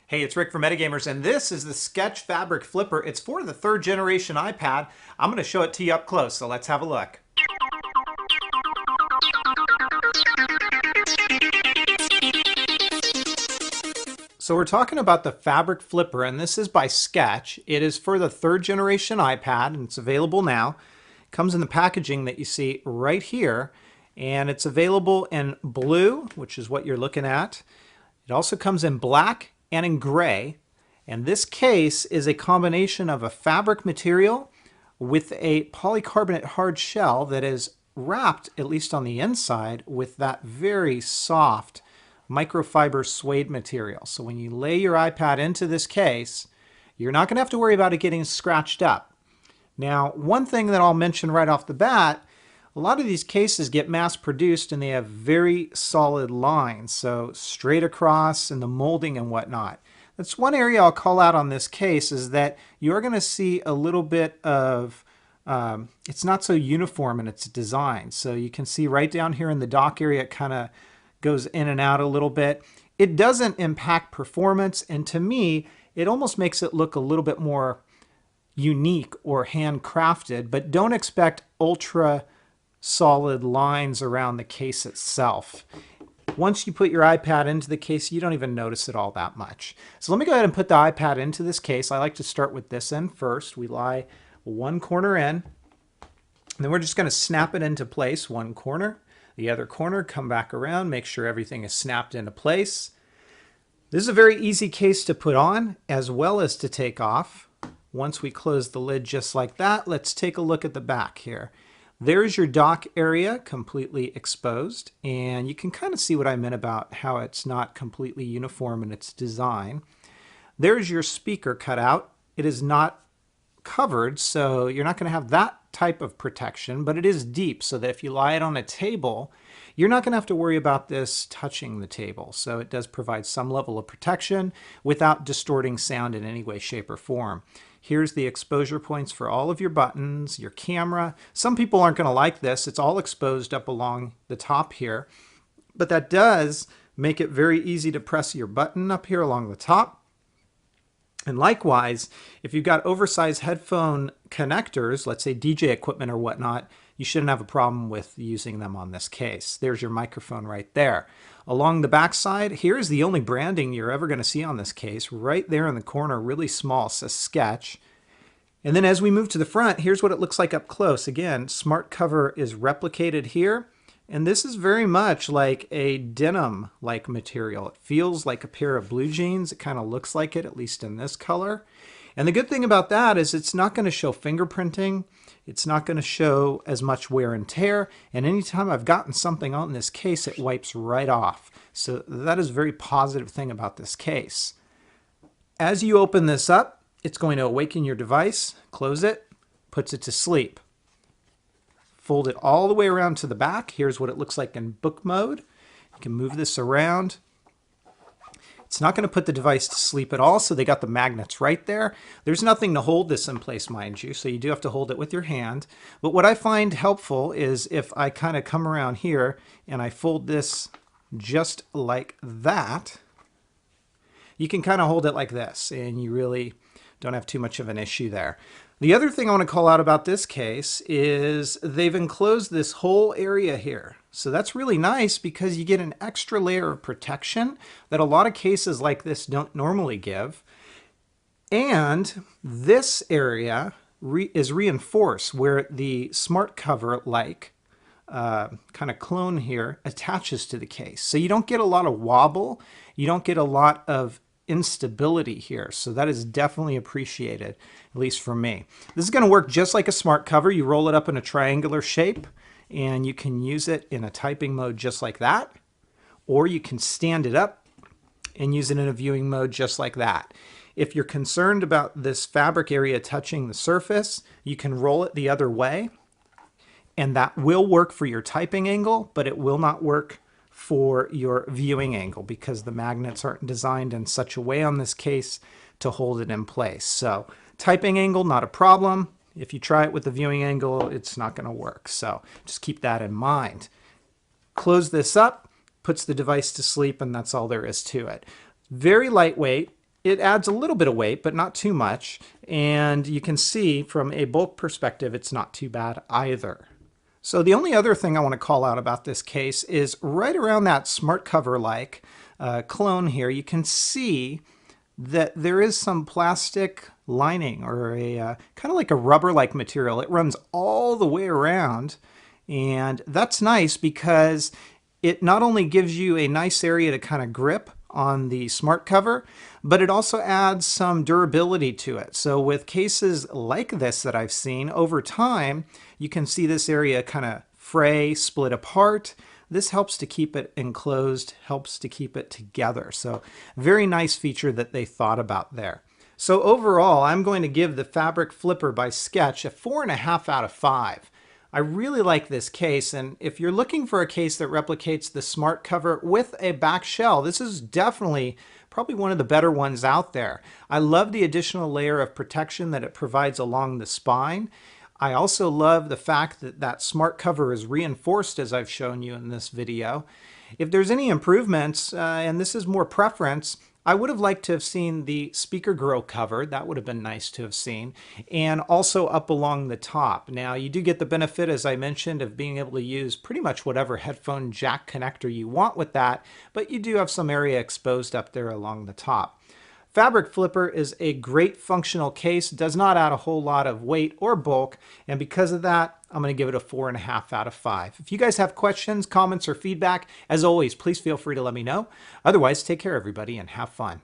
Hey, it's Rick from Metagamers, and this is the Skech Fabric Flipper. It's for the third generation iPad. I'm going to show it to you up close, so let's have a look. So we're talking about the Fabric Flipper, and this is by Skech. It is for the third generation iPad, and it's available now. It comes in the packaging that you see right here, and it's available in blue, which is what you're looking at. It also comes in black and in gray. And this case is a combination of a fabric material with a polycarbonate hard shell that is wrapped, at least on the inside, with that very soft microfiber suede material. So when you lay your iPad into this case, you're not going to have to worry about it getting scratched up. Now, one thing that I'll mention right off the bat, a lot of these cases get mass produced and they have very solid lines, so straight across and the molding and whatnot. That's one area I'll call out on this case, is that you're going to see a little bit of, it's not so uniform in its design. So you can see right down here in the dock area, it kind of goes in and out a little bit. It doesn't impact performance, and to me, it almost makes it look a little bit more unique or handcrafted, but don't expect ultra solid lines around the case itself. Once you put your iPad into the case, you don't even notice it all that much. So let me go ahead and put the iPad into this case. I like to start with this end first. We lie one corner in, and then we're just going to snap it into place. One corner, the other corner, come back around, make sure everything is snapped into place. This is a very easy case to put on as well as to take off. Once we close the lid just like that, let's take a look at the back here. There's your dock area completely exposed, and you can kind of see what I meant about how it's not completely uniform in its design. There's your speaker cutout. It is not covered, so you're not going to have that type of protection, but it is deep, so that if you lie it on a table, you're not going to have to worry about this touching the table. So it does provide some level of protection without distorting sound in any way, shape, or form. Here's the exposure points for all of your buttons, your camera. Some people aren't going to like this. It's all exposed up along the top here, but that does make it very easy to press your button up here along the top. And likewise, if you've got oversized headphone connectors, let's say DJ equipment or whatnot, you shouldn't have a problem with using them on this case. There's your microphone right there. Along the back side, here's the only branding you're ever going to see on this case. Right there in the corner, really small, says Skech. And then as we move to the front, here's what it looks like up close. Again, smart cover is replicated here. And this is very much like a denim-like material. It feels like a pair of blue jeans. It kind of looks like it, at least in this color. And the good thing about that is it's not going to show fingerprinting. It's not going to show as much wear and tear. And anytime I've gotten something on this case, it wipes right off. So that is a very positive thing about this case. As you open this up, it's going to awaken your device, close it, puts it to sleep. Fold it all the way around to the back. Here's what it looks like in book mode. You can move this around. It's not going to put the device to sleep at all, so they got the magnets right there. There's nothing to hold this in place, mind you, so you do have to hold it with your hand. But what I find helpful is if I kind of come around here and I fold this just like that, you can kind of hold it like this, and you really don't have too much of an issue there. The other thing I want to call out about this case is they've enclosed this whole area here. So that's really nice because you get an extra layer of protection that a lot of cases like this don't normally give. And this area is reinforced where the smart cover like kind of clone here attaches to the case. So you don't get a lot of wobble. You don't get a lot of instability here. So that is definitely appreciated, at least for me. This is going to work just like a smart cover. You roll it up in a triangular shape and you can use it in a typing mode just like that, or you can stand it up and use it in a viewing mode just like that. If you're concerned about this fabric area touching the surface, you can roll it the other way, and that will work for your typing angle, but it will not work for your viewing angle because the magnets aren't designed in such a way on this case to hold it in place. So typing angle, not a problem. If you try it with the viewing angle, it's not going to work. So just keep that in mind. Close this up, puts the device to sleep, and that's all there is to it. Very lightweight. It adds a little bit of weight, but not too much. And you can see from a bulk perspective, it's not too bad either. So the only other thing I want to call out about this case is right around that smart cover-like clone here, you can see that there is some plastic lining or a kind of like a rubber-like material. It runs all the way around, and that's nice because it not only gives you a nice area to kind of grip on the smart cover, but it also adds some durability to it. So with cases like this that I've seen over time, you can see this area kind of fray, split apart. This helps to keep it enclosed, helps to keep it together. So very nice feature that they thought about there. So overall, I'm going to give the Fabric Flipper by Skech a 4.5 out of 5. I really like this case, and if you're looking for a case that replicates the smart cover with a back shell, this is definitely probably one of the better ones out there. I love the additional layer of protection that it provides along the spine. I also love the fact that that smart cover is reinforced, as I've shown you in this video. If there's any improvements, and this is more preference, I would have liked to have seen the speaker grill covered. That would have been nice to have seen. And also up along the top. Now, you do get the benefit, as I mentioned, of being able to use pretty much whatever headphone jack connector you want with that, but you do have some area exposed up there along the top. Fabric Flipper is a great functional case, does not add a whole lot of weight or bulk, and because of that, I'm going to give it a 4.5 out of 5. If you guys have questions, comments, or feedback, as always, please feel free to let me know. Otherwise, take care, everybody, and have fun.